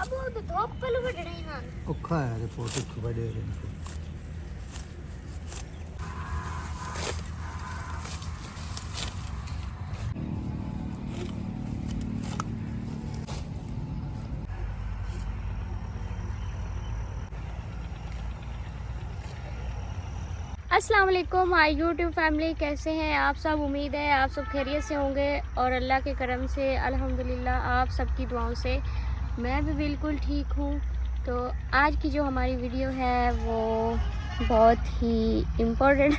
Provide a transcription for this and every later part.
अब वो तो धोप पल बढ़ रहे हैं औखा है रिपोर्ट की बड़े इनको। अस्सलाम वालेकुम माय यूट्यूब फैमिली, कैसे हैं आप सब। उम्मीद है आप सब खैरियत से होंगे और अल्लाह के करम से अल्हम्दुलिल्लाह आप सबकी दुआओं से मैं भी बिल्कुल ठीक हूँ। तो आज की जो हमारी वीडियो है वो बहुत ही इम्पोर्टेंट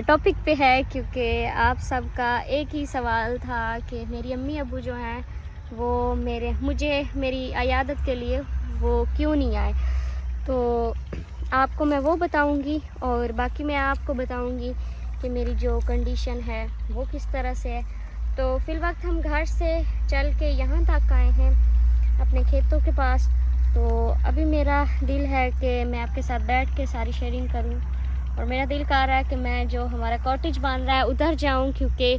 टॉपिक पे है, क्योंकि आप सबका एक ही सवाल था कि मेरी अम्मी अब्बू जो हैं वो मुझे मेरी अयादत के लिए वो क्यों नहीं आए। तो आपको मैं वो बताऊंगी और बाकी मैं आपको बताऊंगी कि मेरी जो कंडीशन है वो किस तरह से है। तो फिलवक्त हम घर से चल के यहाँ तक आए हैं अपने खेतों के पास। तो अभी मेरा दिल है कि मैं आपके साथ बैठ के सारी शेयरिंग करूँ और मेरा दिल कर रहा है कि मैं जो हमारा कॉटेज बन रहा है उधर जाऊँ, क्योंकि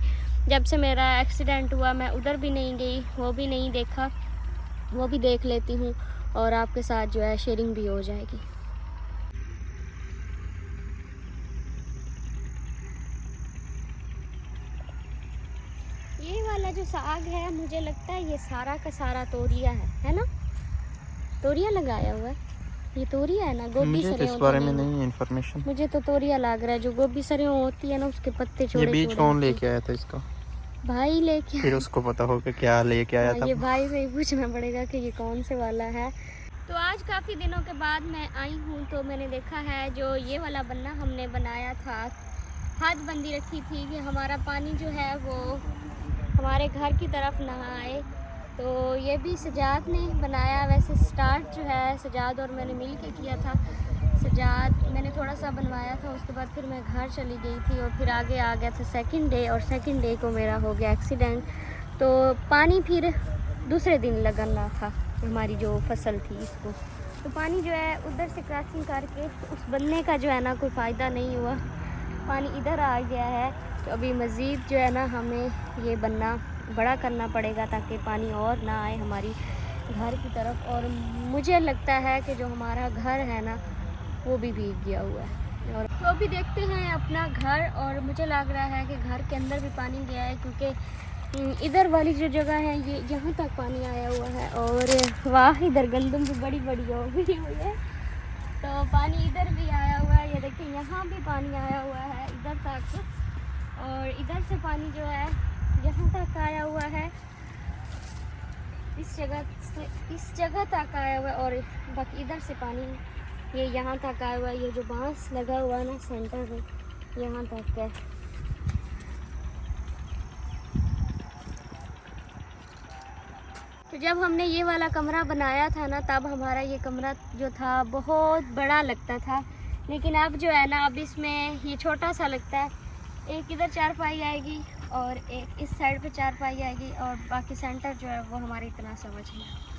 जब से मेरा एक्सीडेंट हुआ मैं उधर भी नहीं गई, वो भी नहीं देखा, वो भी देख लेती हूँ और आपके साथ जो है शेयरिंग भी हो जाएगी। ये वाला जो साग है मुझे लगता है ये सारा का सारा तोरिया है ना। तोरिया लगाया हुआ है, ये तोरिया है ना। गोभी मुझे तो इस बारे में नहीं है इन्फॉर्मेशन। मुझे तो तोरिया लग रहा है। जो गोभी सरियों होती है ना उसके पत्ते छोटे। ये बीज कौन लेके आया था इसका? भाई लेके। फिर उसको पता होगा क्या लेके आया था। ये भाई से ही पूछना पड़ेगा कि ये कौन से वाला है। तो आज काफ़ी दिनों के बाद मैं आई हूँ तो मैंने देखा है जो ये वाला बन्ना हमने बनाया था, हद बंदी रखी थी कि हमारा पानी जो है वो हमारे घर की तरफ ना आए। तो ये भी सजाद ने बनाया। वैसे स्टार्ट जो है सजाद और मैंने मिल के किया था। सजाद मैंने थोड़ा सा बनवाया था, उसके बाद फिर मैं घर चली गई थी और फिर आगे आ गया था सेकंड डे, और सेकंड डे को मेरा हो गया एक्सीडेंट। तो पानी फिर दूसरे दिन लगाना था हमारी जो फसल थी इसको। तो पानी जो है उधर से क्रॉसिंग करके उस बनने का जो है ना कोई फ़ायदा नहीं हुआ, पानी इधर आ गया है। तो अभी मज़ीद जो है ना हमें ये बनना बड़ा करना पड़ेगा ताकि पानी और ना आए हमारी घर की तरफ। और मुझे लगता है कि जो हमारा घर है ना वो भी भीग गया हुआ है। और तो अभी देखते हैं अपना घर, और मुझे लग रहा है कि घर के अंदर भी पानी गया है, क्योंकि इधर वाली जो जगह है ये यहाँ तक पानी आया हुआ है। और वाह इधर गंदम भी बड़ी बड़ी हो गई हुई है। तो पानी इधर भी आया हुआ है, ये देखिए यहाँ भी पानी आया हुआ है इधर तक, और इधर से पानी जो है यहाँ तक आया हुआ है, इस जगह तक आया हुआ है। और बाकी इधर से पानी ये यहाँ तक आया हुआ है। ये जो बांस लगा हुआ है ना सेंटर में यहाँ तक है। तो जब हमने ये वाला कमरा बनाया था ना तब हमारा ये कमरा जो था बहुत बड़ा लगता था, लेकिन अब जो है ना अब इसमें ये छोटा सा लगता है। एक इधर चारपाई आएगी और एक इस साइड पे चारपाई आएगी, और बाकी सेंटर जो है वो हमारा इतना समझ है।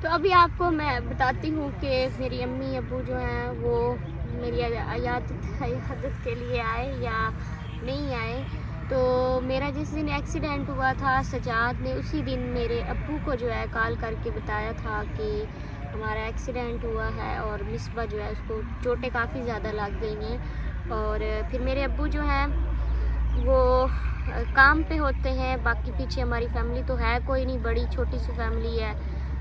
तो अभी आपको मैं बताती हूँ कि मेरी अम्मी अब्बू जो हैं वो मेरी अयादत के लिए आए या नहीं आए। तो मेरा जिस दिन एक्सीडेंट हुआ था सजाद ने उसी दिन मेरे अब्बू को जो है कॉल करके बताया था कि हमारा एक्सीडेंट हुआ है और मिसबा जो है उसको चोटें काफ़ी ज़्यादा लग गई हैं। और फिर मेरे अब्बू जो हैं वो काम पे होते हैं। बाकी पीछे हमारी फैमिली तो है कोई नहीं, बड़ी छोटी सी फैमिली है,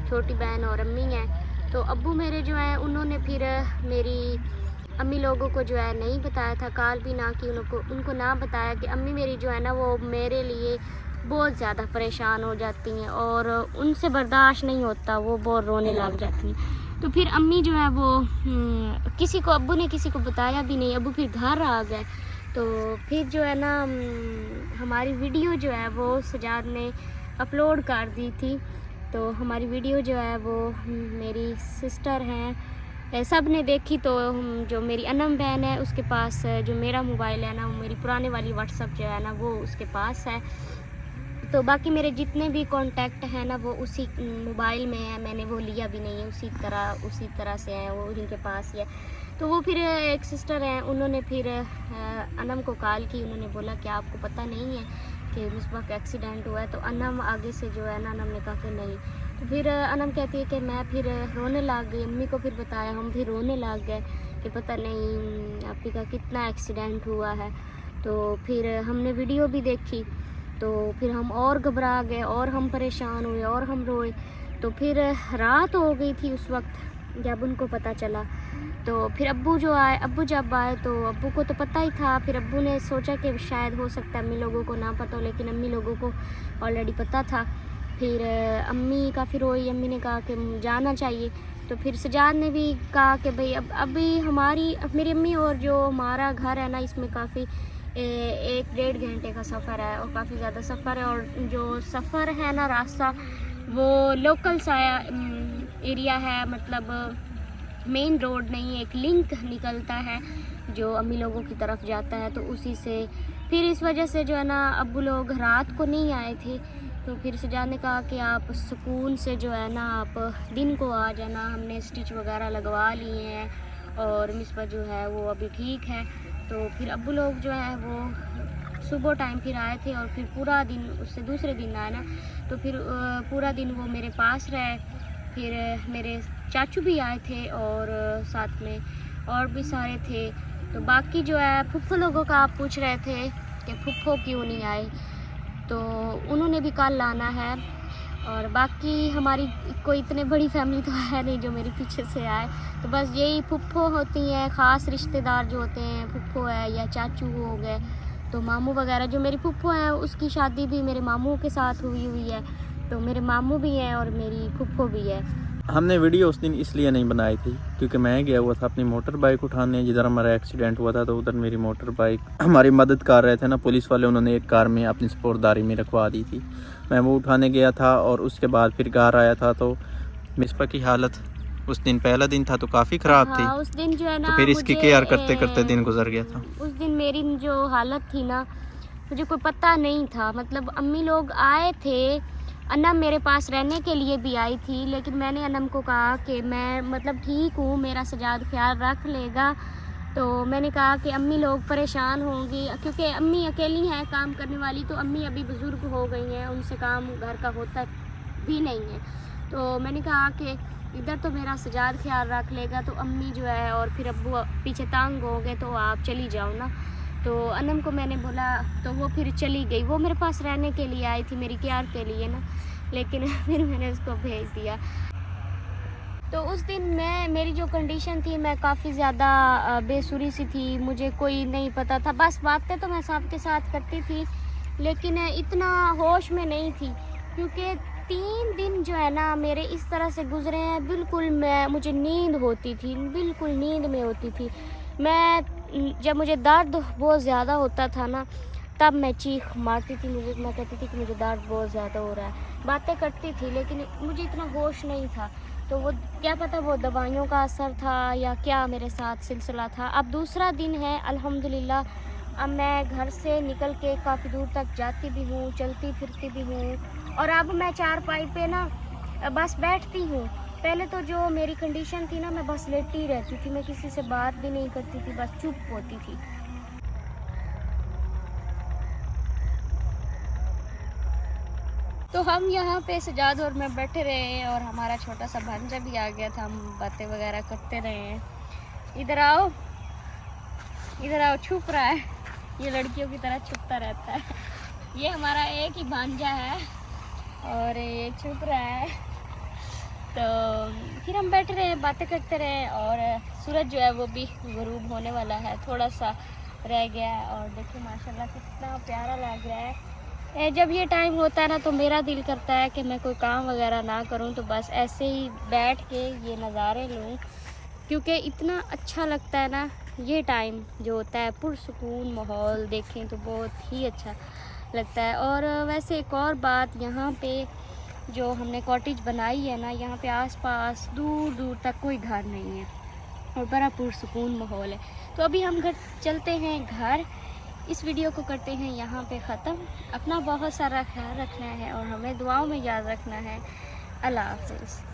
छोटी बहन और अम्मी हैं। तो अब्बू मेरे जो हैं उन्होंने फिर मेरी अम्मी लोगों को जो है नहीं बताया था, कॉल भी ना की उनको ना बताया कि अम्मी मेरी जो है ना वो मेरे लिए बहुत ज़्यादा परेशान हो जाती हैं और उनसे बर्दाश्त नहीं होता, वो बहुत रोने लग जाती हैं। तो फिर अम्मी जो है वो अब्बू ने किसी को बताया भी नहीं। अब्बू फिर घर आ गए। तो फिर जो है ना हमारी वीडियो जो है वो सजाद ने अपलोड कर दी थी। तो हमारी वीडियो जो है वो मेरी सिस्टर हैं सब ने देखी। तो जो मेरी अनम बहन है उसके पास जो मेरा मोबाइल है ना, वो मेरी पुराने वाली व्हाट्सअप जो है ना वो उसके पास है। तो बाकी मेरे जितने भी कांटेक्ट हैं ना वो उसी मोबाइल में है, मैंने वो लिया भी नहीं है, उसी तरह से है, वो उनके पास ही है। तो वो फिर एक सिस्टर हैं, उन्होंने फिर अनम को कॉल की, उन्होंने बोला कि आपको पता नहीं है कि मिसबा का एक्सीडेंट हुआ है। तो अनम आगे से जो है ना, अनम ने कहा कि नहीं। तो फिर अनम कहती है कि मैं फिर रोने लग गई, अम्मी को फिर बताया, हम फिर रोने लग गए कि पता नहीं आपी का कितना एक्सीडेंट हुआ है। तो फिर हमने वीडियो भी देखी, तो फिर हम और घबरा गए और हम परेशान हुए और हम रोए। तो फिर रात हो गई थी उस वक्त जब उनको पता चला। तो फिर अब्बू जब आए तो अब्बू को तो पता ही था। फिर अब्बू ने सोचा कि शायद हो सकता है अम्मी लोगों को ना पता हो, लेकिन अम्मी लोगों को ऑलरेडी पता था। फिर अम्मी काफ़ी रोई, अम्मी ने कहा कि जाना चाहिए। तो फिर सजाद ने भी कहा कि भाई अभी मेरी अम्मी और जो हमारा घर है ना, इसमें काफ़ी 1-1.5 घंटे का सफ़र है और काफ़ी ज़्यादा सफ़र है। और जो सफ़र है ना, रास्ता वो लोकल सा एरिया है, मतलब मेन रोड नहीं, एक लिंक निकलता है जो अम्मी लोगों की तरफ जाता है। तो उसी से फिर इस वजह से जो है ना, अब्बू लोग रात को नहीं आए थे। तो फिर सजाद ने कहा कि आप सुकून से जो है ना, आप दिन को आ जाना, हमने स्टिच वगैरह लगवा लिए हैं और मिसबा जो है वो अभी ठीक है। तो फिर अब्बू लोग जो है वो सुबह टाइम फिर आए थे और फिर पूरा दिन, उससे दूसरे दिन आए ना, तो फिर पूरा दिन वो मेरे पास रहे। फिर मेरे चाचू भी आए थे और साथ में और भी सारे थे। तो बाकी जो है फुफ्फो लोगों का आप पूछ रहे थे कि फुफ्फो क्यों नहीं आए, तो उन्होंने भी कल आना है। और बाकी हमारी कोई इतने बड़ी फैमिली तो है नहीं जो मेरे पीछे से आए। तो बस यही फुफ्फो होती हैं, ख़ास रिश्तेदार जो होते हैं, फुफ्फो है या चाचू हो गए। तो मामू वगैरह, जो मेरी फुफ्फो है उसकी शादी भी मेरे मामू के साथ हुई है। तो मेरे मामू भी हैं और मेरी फुफ्फो भी है। हमने वीडियो उस दिन इसलिए नहीं बनाई थी क्योंकि मैं गया हुआ था अपनी मोटर बाइक उठाने, जिधर हमारा एक्सीडेंट हुआ था। तो उधर मेरी मोटर बाइक हमारी मदद कर रहे थे ना पुलिस वाले, उन्होंने एक कार में अपनी स्पोर्टदारी में रखवा दी थी। मैं वो उठाने गया था और उसके बाद फिर घर आया था। तो मिसबा की हालत उस दिन, पहला दिन था तो काफ़ी ख़राब थी। हाँ, उस दिन जो है ना, तो फिर इसकी केयर करते करते दिन गुजर गया था। उस दिन मेरी जो हालत थी ना, मुझे कोई पता नहीं था। मतलब अम्मी लोग आए थे, अनम मेरे पास रहने के लिए भी आई थी, लेकिन मैंने अनम को कहा कि मैं मतलब ठीक हूँ, मेरा सजाद ख्याल रख लेगा। तो मैंने कहा कि अम्मी लोग परेशान होंगी क्योंकि अम्मी अकेली हैं काम करने वाली। तो अम्मी अभी बुज़ुर्ग हो गई हैं, उनसे काम घर का होता भी नहीं है। तो मैंने कहा कि इधर तो मेरा सजाद ख्याल रख लेगा। तो अम्मी जो है और फिर अब्बू पीछे तंग हो गए, तो आप चली जाओ ना। तो अनम को मैंने बोला, तो वो फिर चली गई। वो मेरे पास रहने के लिए आई थी, मेरी केयर के लिए ना, लेकिन फिर मैंने उसको भेज दिया। तो उस दिन मेरी जो कंडीशन थी, मैं काफ़ी ज़्यादा बेसुरी सी थी, मुझे कोई नहीं पता था। बस बातें तो मैं सबके साथ करती थी, लेकिन इतना होश में नहीं थी क्योंकि 3 दिन जो है ना मेरे इस तरह से गुजरे हैं। बिल्कुल मुझे नींद होती थी, बिल्कुल नींद में होती थी मैं। जब मुझे दर्द बहुत ज़्यादा होता था ना, तब मैं चीख मारती थी, मैं कहती थी कि मुझे दर्द बहुत ज़्यादा हो रहा है। बातें करती थी लेकिन मुझे इतना होश नहीं था। तो वो क्या पता वो दवाइयों का असर था या क्या मेरे साथ सिलसिला था। अब दूसरा दिन है अल्हम्दुलिल्लाह, अब मैं घर से निकल के काफ़ी दूर तक जाती भी हूँ, चलती फिरती भी हूँ। और अब मैं चारपाई पे ना बस बैठती हूँ। पहले तो जो मेरी कंडीशन थी ना, मैं बस लेटी रहती थी, मैं किसी से बात भी नहीं करती थी, बस चुप होती थी। तो हम यहाँ पे सजाद और मैं बैठे रहे और हमारा छोटा सा भांजा भी आ गया था, हम बातें वगैरह करते रहे हैं। इधर आओ, छुप रहा है, ये लड़कियों की तरह छुपता रहता है। ये हमारा एक ही भांजा है और ये छुप रहा है। तो फिर हम बैठे रहे, बातें करते रहे और सूरज जो है वो भी गुरूब होने वाला है, थोड़ा सा रह गया है। और देखिए माशाल्लाह कितना प्यारा लग रहा है। जब ये टाइम होता है ना, तो मेरा दिल करता है कि मैं कोई काम वगैरह ना करूं, तो बस ऐसे ही बैठ के ये नज़ारे लूं, क्योंकि इतना अच्छा लगता है ना ये टाइम जो होता है, पुरसुकून माहौल देखें तो बहुत ही अच्छा लगता है। और वैसे एक और बात, यहाँ पे जो हमने कॉटेज बनाई है ना, यहाँ पे आसपास दूर दूर तक कोई घर नहीं है। और बड़ा पुरसुकून माहौल है। तो अभी हम घर चलते हैं घर। इस वीडियो को करते हैं यहाँ पे ख़त्म। अपना बहुत सारा ख्याल रखना है और हमें दुआओं में याद रखना है। अल्लाह हाफ़िज़।